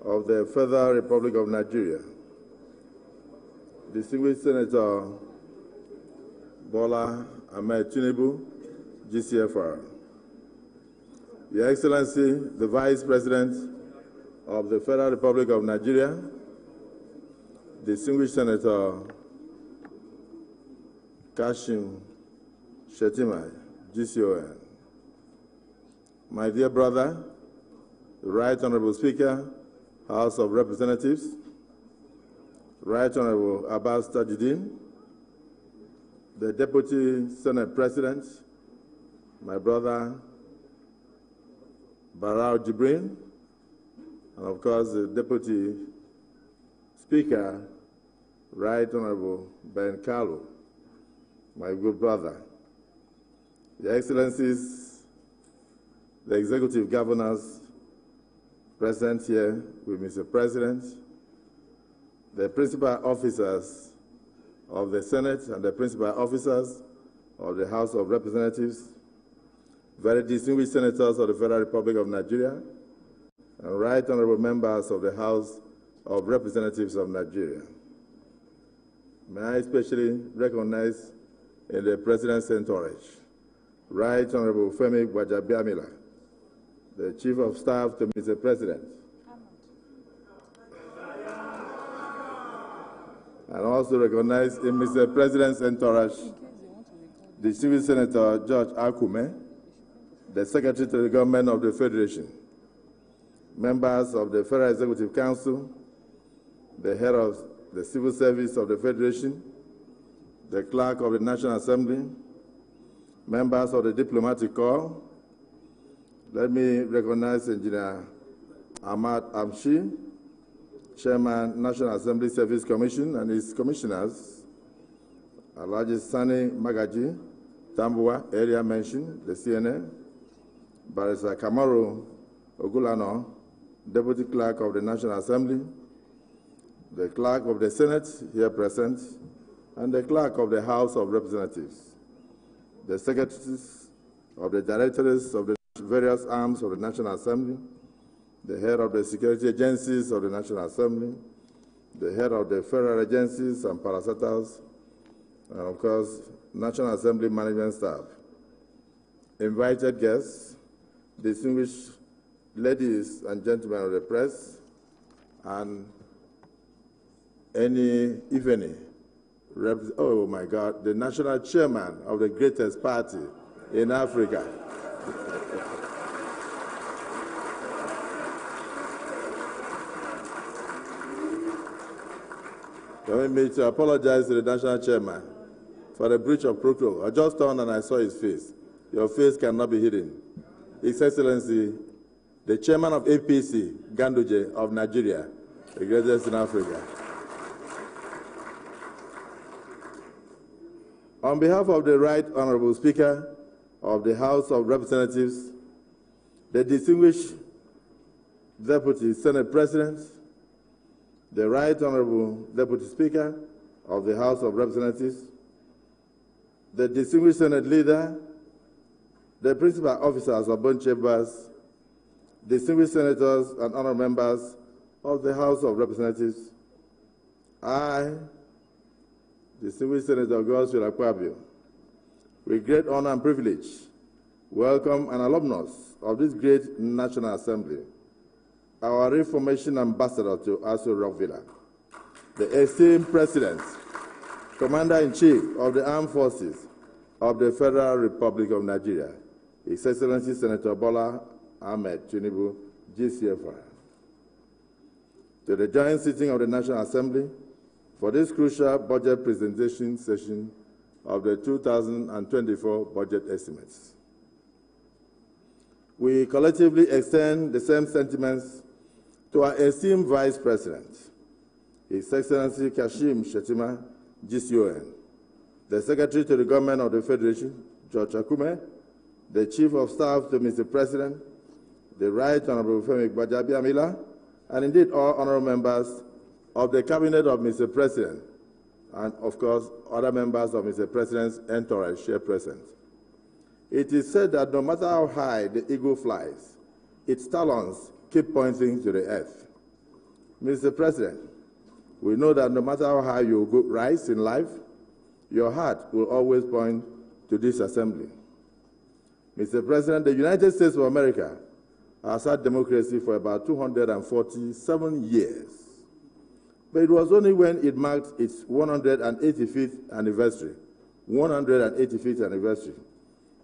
of the Federal Republic of Nigeria, distinguished Senator Bola Ahmed Tinubu, GCFR, Your Excellency, the Vice President of the Federal Republic of Nigeria, distinguished Senator Kashim Shettima, GCON, my dear brother, the Right Honorable Speaker, House of Representatives, Right Honorable Abbas Tajuddin, the Deputy Senate President, my brother Barao Jibrin, and of course the Deputy Speaker, Right Honorable Ben Carlo, my good brother, Your Excellencies, the Executive Governors present here with Mr. President, the principal officers of the Senate and the principal officers of the House of Representatives, very distinguished senators of the Federal Republic of Nigeria, and right honorable members of the House of Representatives of Nigeria. May I especially recognize in the President's entourage, Right Honorable Femi Gbajabiamila, the Chief of Staff to Mr. President, and also recognize in Mr. President's entourage, distinguished Senator George Akume, the Secretary to the Government of the Federation, members of the Federal Executive Council, the head of the Civil Service of the Federation, the Clerk of the National Assembly, members of the Diplomatic Corps. Let me recognize Engineer Ahmad Amshi, Chairman, National Assembly Service Commission, and his commissioners, Alhaji Sani Magaji, Tambuwa, area mentioned, the CNA, Barrister Kamaru Ogulano, Deputy Clerk of the National Assembly, the Clerk of the Senate, here present, and the Clerk of the House of Representatives, the Secretaries of the Directorates of the various arms of the National Assembly, the head of the security agencies of the National Assembly, the head of the federal agencies and parastatals, and of course, National Assembly management staff, invited guests, distinguished ladies and gentlemen of the press, and if any, oh my God, the national chairman of the greatest party in Africa. Permit me to apologize to the national chairman for the breach of protocol. I just turned and I saw his face. Your face cannot be hidden. His Excellency, the chairman of APC, Ganduje of Nigeria, the greatest in Africa. On behalf of the Right Honorable Speaker of the House of Representatives, the distinguished Deputy Senate President, the Right Honorable Deputy Speaker of the House of Representatives, the distinguished Senate Leader, the principal officers of both chambers, distinguished senators and honorable members of the House of Representatives, I, distinguished Senator Godswill Akpabio, with great honor and privilege, welcome an alumnus of this great National Assembly, our Reformation Ambassador to Aso Rock Villa, the esteemed President, Commander-in-Chief of the Armed Forces of the Federal Republic of Nigeria, His Excellency Senator Bola Ahmed Tinubu, GCFR, to the joint sitting of the National Assembly for this crucial budget presentation session of the 2024 budget estimates. We collectively extend the same sentiments to our esteemed Vice President, His Excellency Kashim Shettima, GCON, the Secretary to the Government of the Federation, George Akume, the Chief of Staff to Mr. President, the Right Honorable Femi Gbajabiamila, and indeed all honorable members of the Cabinet of Mr. President, and of course, other members of Mr. President's entourage here present. It is said that no matter how high the eagle flies, its talons keep pointing to the earth. Mr. President, we know that no matter how high you rise in life, your heart will always point to this assembly. Mr. President, the United States of America has had democracy for about 247 years. But it was only when it marked its 185th anniversary,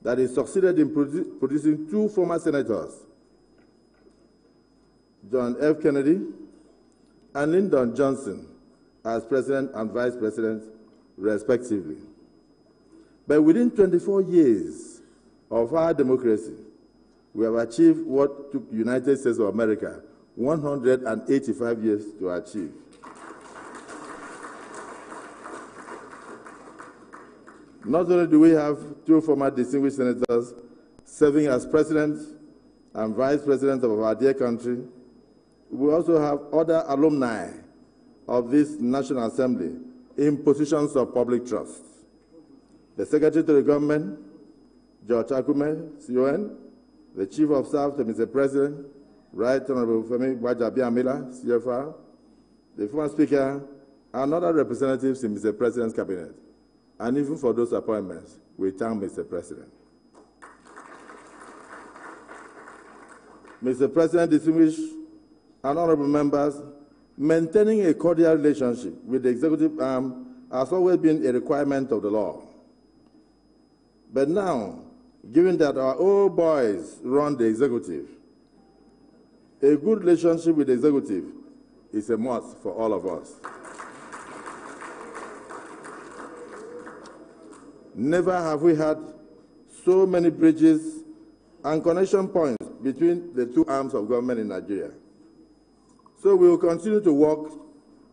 that it succeeded in producing two former senators, John F. Kennedy and Lyndon Johnson, as president and vice president, respectively. But within 24 years of our democracy, we have achieved what took the United States of America 185 years to achieve. Not only do we have two former distinguished senators serving as president and vice president of our dear country, we also have other alumni of this National Assembly in positions of public trust. The Secretary to the Government, George Akume, CON, the Chief of Staff to Mr. President, Right Honorable Femi Gbajabiamila, CFR, the former Speaker, and other representatives in Mr. President's Cabinet. And even for those appointments, we thank Mr. President. Mr. President, distinguished and honorable members, maintaining a cordial relationship with the executive arm has always been a requirement of the law. But now, given that our old boys run the executive, a good relationship with the executive is a must for all of us. Never have we had so many bridges and connection points between the two arms of government in Nigeria. So we will continue to work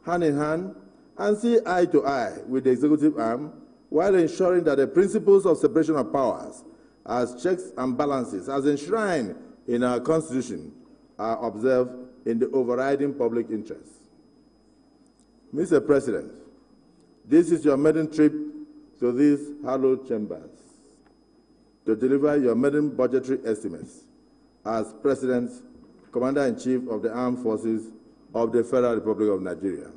hand in hand and see eye to eye with the executive arm while ensuring that the principles of separation of powers as checks and balances as enshrined in our Constitution are observed in the overriding public interest. Mr. President, this is your maiden trip to these hallowed chambers to deliver your maiden budgetary estimates as President, Commander-in-Chief of the Armed Forces of the Federal Republic of Nigeria.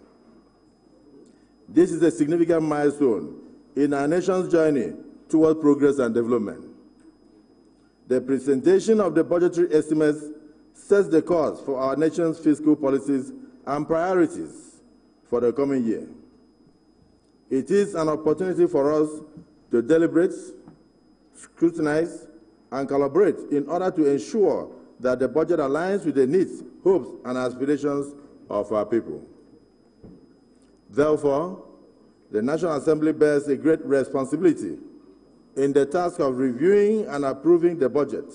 This is a significant milestone in our nation's journey toward progress and development. The presentation of the budgetary estimates sets the course for our nation's fiscal policies and priorities for the coming year. It is an opportunity for us to deliberate, scrutinize, and collaborate in order to ensure that the budget aligns with the needs, hopes, and aspirations of our people. Therefore, the National Assembly bears a great responsibility in the task of reviewing and approving the budget.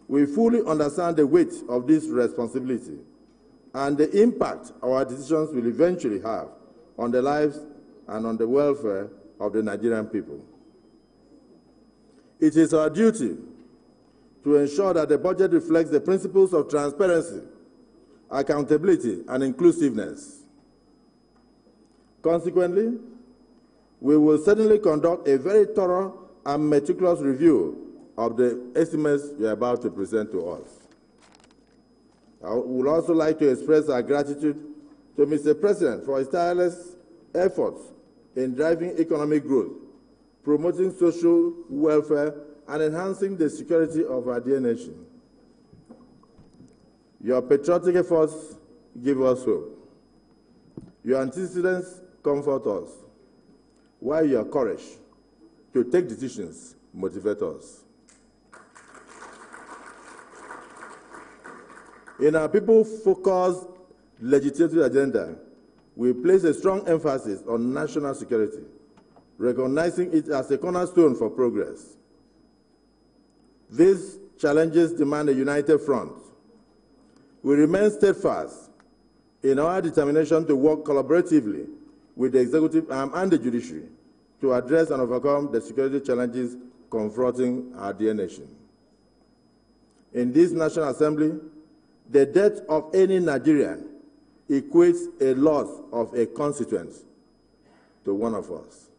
We fully understand the weight of this responsibility and the impact our decisions will eventually have on the lives and on the welfare of the Nigerian people. It is our duty to ensure that the budget reflects the principles of transparency, accountability, and inclusiveness. Consequently, we will certainly conduct a very thorough and meticulous review of the estimates you are about to present to us. I would also like to express our gratitude to Mr. President for his tireless efforts in driving economic growth, promoting social welfare, and enhancing the security of our dear nation. Your patriotic efforts give us hope. Your antecedents comfort us, while your courage to take decisions motivate us. In our people-focused legislative agenda, we place a strong emphasis on national security, recognizing it as a cornerstone for progress. These challenges demand a united front. We remain steadfast in our determination to work collaboratively with the executive arm and the judiciary to address and overcome the security challenges confronting our dear nation. In this National Assembly, the death of any Nigerian equates a loss of a constituent to one of us.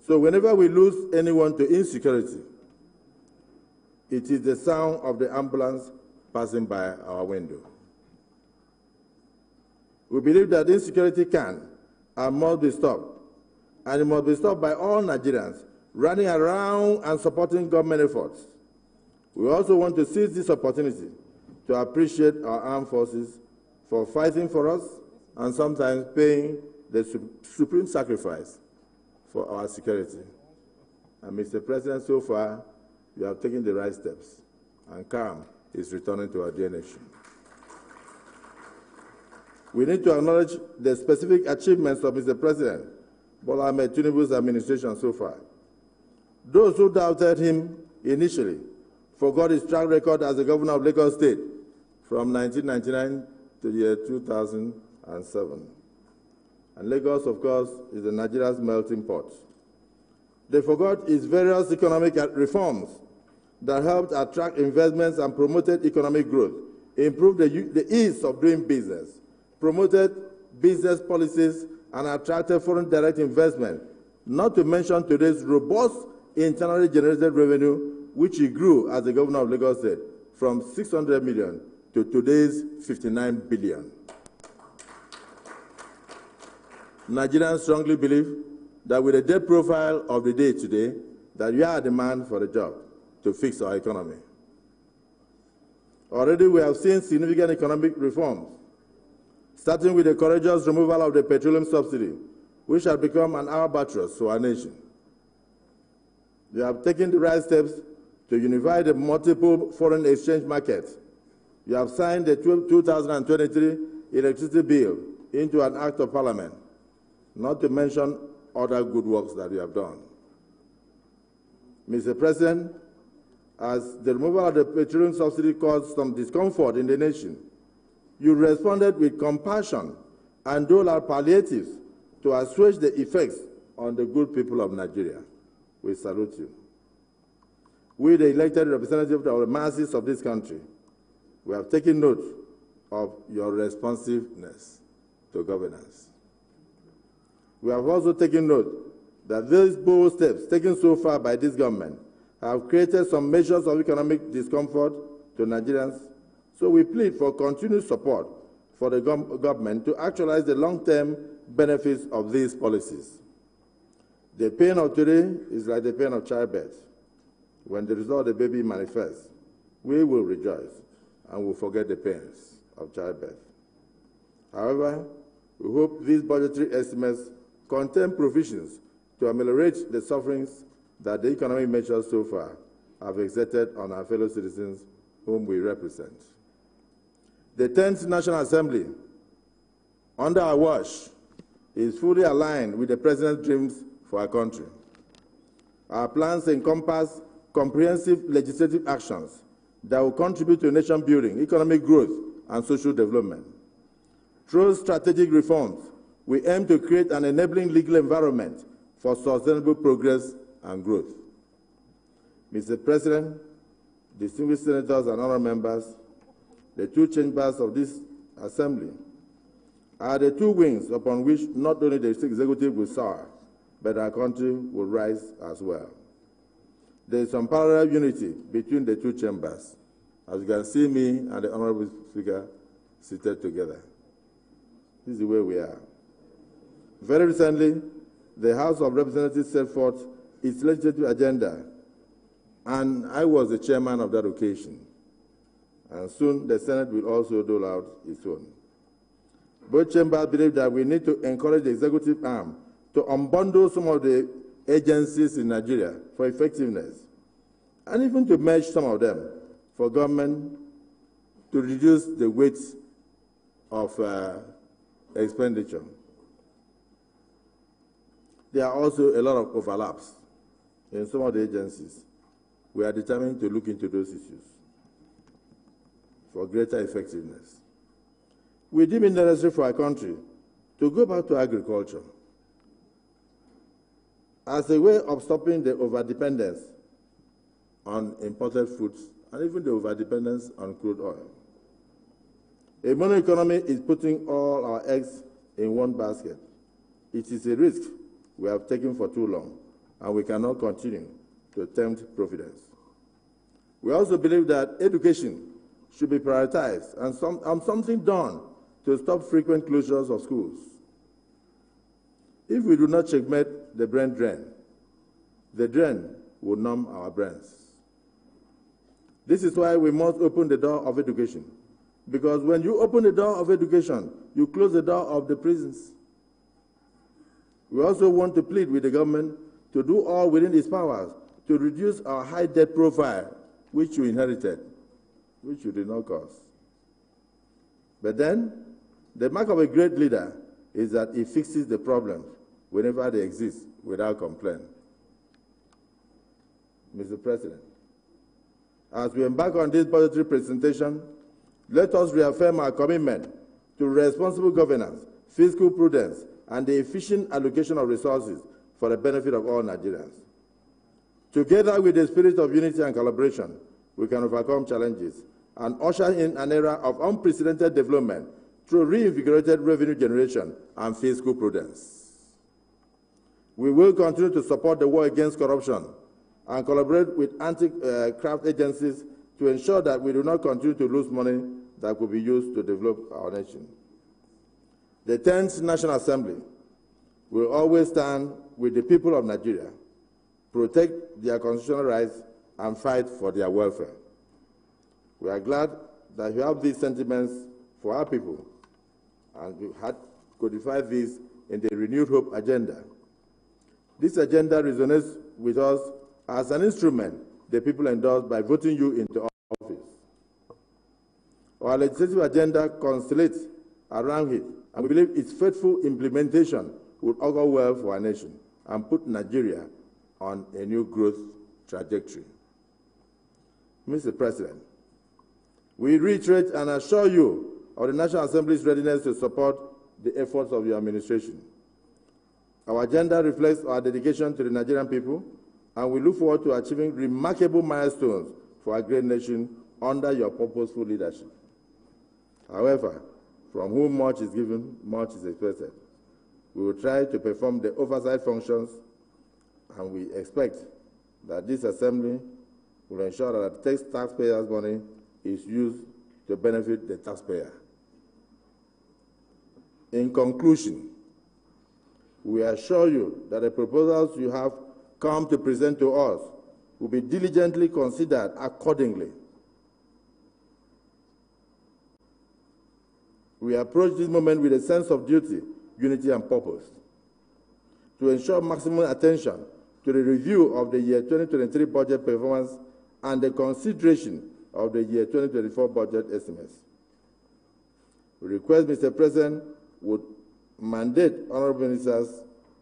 So whenever we lose anyone to insecurity, it is the sound of the ambulance passing by our window. We believe that insecurity can and must be stopped, and it must be stopped by all Nigerians running around and supporting government efforts. We also want to seize this opportunity to appreciate our armed forces for fighting for us and sometimes paying the supreme sacrifice for our security. And Mr. President, so far, you have taken the right steps, and calm is returning to our dear nation. We need to acknowledge the specific achievements of Mr. President Bola Ahmed Tinubu's administration so far. Those who doubted him initially forgot his track record as the governor of Lagos State from 1999 to the year 2007. And Lagos, of course, is Nigeria's melting pot. They forgot his various economic reforms that helped attract investments and promoted economic growth, improved the ease of doing business, promoted business policies, and attracted foreign direct investment, not to mention today's robust internally generated revenue, which he grew as the governor of Lagos State from 600 million to today's 59 billion. Nigerians strongly believe that with the debt profile of the day today, that you are a demand for the job to fix our economy. Already we have seen significant economic reforms, starting with the courageous removal of the petroleum subsidy, which has become an albatross to our nation. We have taken the right steps to unify the multiple foreign exchange markets. You have signed the 2023 electricity bill into an act of parliament, not to mention other good works that we have done. Mr. President, as the removal of the petroleum subsidy caused some discomfort in the nation, you responded with compassion and doled out palliatives to assuage the effects on the good people of Nigeria. We salute you. We, the elected representatives of the masses of this country, we have taken note of your responsiveness to governance. We have also taken note that these bold steps taken so far by this government have created some measures of economic discomfort to Nigerians, so we plead for continued support for the government to actualize the long-term benefits of these policies. The pain of today is like the pain of childbirth. When the result of the baby manifests, we will rejoice and will forget the pains of childbirth. However, we hope these budgetary estimates contain provisions to ameliorate the sufferings that the economic measures so far have exerted on our fellow citizens whom we represent. The 10th National Assembly, under our watch, is fully aligned with the President's dreams for our country. Our plans encompass comprehensive legislative actions that will contribute to nation building, economic growth, and social development. Through strategic reforms, we aim to create an enabling legal environment for sustainable progress and growth. Mr. President, distinguished senators and honorable members, the two chambers of this assembly are the two wings upon which not only the executive will soar, but our country will rise as well. There is some parallel unity between the two chambers, as you can see me and the honorable speaker seated together. This is the way we are. Very recently, the House of Representatives set forth its legislative agenda, and I was the chairman of that occasion. And soon the Senate will also dole out its own. Both chambers believe that we need to encourage the executive arm to unbundle some of the agencies in Nigeria for effectiveness, and even to merge some of them for government to reduce the weight of expenditure. There are also a lot of overlaps in some of the agencies. We are determined to look into those issues for greater effectiveness. We deem it necessary for our country to go back to agriculture as a way of stopping the overdependence on imported foods and even the overdependence on crude oil. A mono economy is putting all our eggs in one basket. It is a risk we have taken for too long, and we cannot continue to tempt providence. We also believe that education should be prioritized and something done to stop frequent closures of schools. If we do not checkmate the brain drain, the drain will numb our brains. This is why we must open the door of education. Because when you open the door of education, you close the door of the prisons. We also want to plead with the government to do all within its powers to reduce our high debt profile, which you inherited, which you did not cause. But then, the mark of a great leader is that he fixes the problems whenever they exist without complaint. Mr. President, as we embark on this budgetary presentation, let us reaffirm our commitment to responsible governance, fiscal prudence, and the efficient allocation of resources for the benefit of all Nigerians. Together with the spirit of unity and collaboration, we can overcome challenges and usher in an era of unprecedented development through reinvigorated revenue generation and fiscal prudence. We will continue to support the war against corruption and collaborate with anti-graft agencies to ensure that we do not continue to lose money that could be used to develop our nation. The 10th National Assembly will always stand with the people of Nigeria, protect their constitutional rights, and fight for their welfare. We are glad that you have these sentiments for our people, and we had codified this in the Renewed Hope agenda. This agenda resonates with us as an instrument the people endorsed by voting you into office. Our legislative agenda constellates around it, and we believe its faithful implementation would augur well for our nation and put Nigeria on a new growth trajectory. Mr. President, we reiterate and assure you of the National Assembly's readiness to support the efforts of your administration. Our agenda reflects our dedication to the Nigerian people, and we look forward to achieving remarkable milestones for our great nation under your purposeful leadership. However, from whom much is given, much is expected. We will try to perform the oversight functions, and we expect that this Assembly will ensure that the taxpayers' money is used to benefit the taxpayer. In conclusion, we assure you that the proposals you have come to present to us will be diligently considered accordingly. We approach this moment with a sense of duty, unity, and purpose to ensure maximum attention to the review of the year 2023 budget performance and the consideration of the year 2024 budget estimates. We request Mr. President would mandate honorable ministers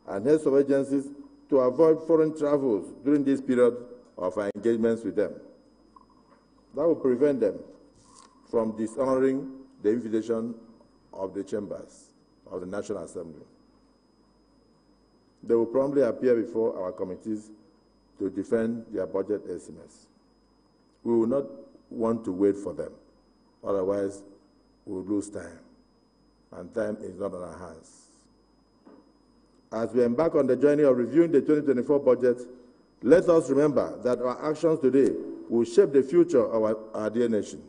and heads of agencies to avoid foreign travels during this period of our engagements with them. That will prevent them from dishonoring the invitation of the chambers of the National Assembly. They will promptly appear before our committees to defend their budget estimates. We will not want to wait for them, otherwise we will lose time, and time is not on our hands. As we embark on the journey of reviewing the 2024 budget, let us remember that our actions today will shape the future of our dear nation.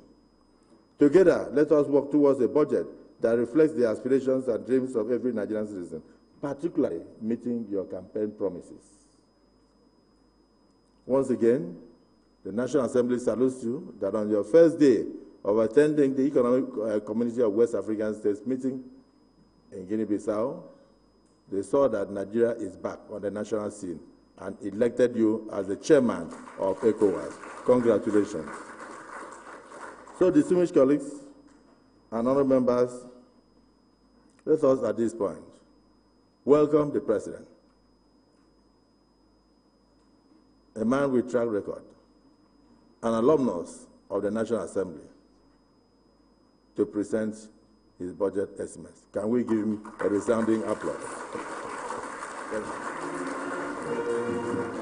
Together, let us work towards a budget that reflects the aspirations and dreams of every Nigerian citizen, particularly meeting your campaign promises. Once again, the National Assembly salutes you that on your first day of attending the Economic Community of West African States meeting in Guinea-Bissau, they saw that Nigeria is back on the national scene and elected you as the chairman of ECOWAS. Congratulations. So, distinguished colleagues and honorable members, let us at this point welcome the President, a man with track record, an alumnus of the National Assembly, to present his budget estimates. Can we give him a resounding applause? Thank you.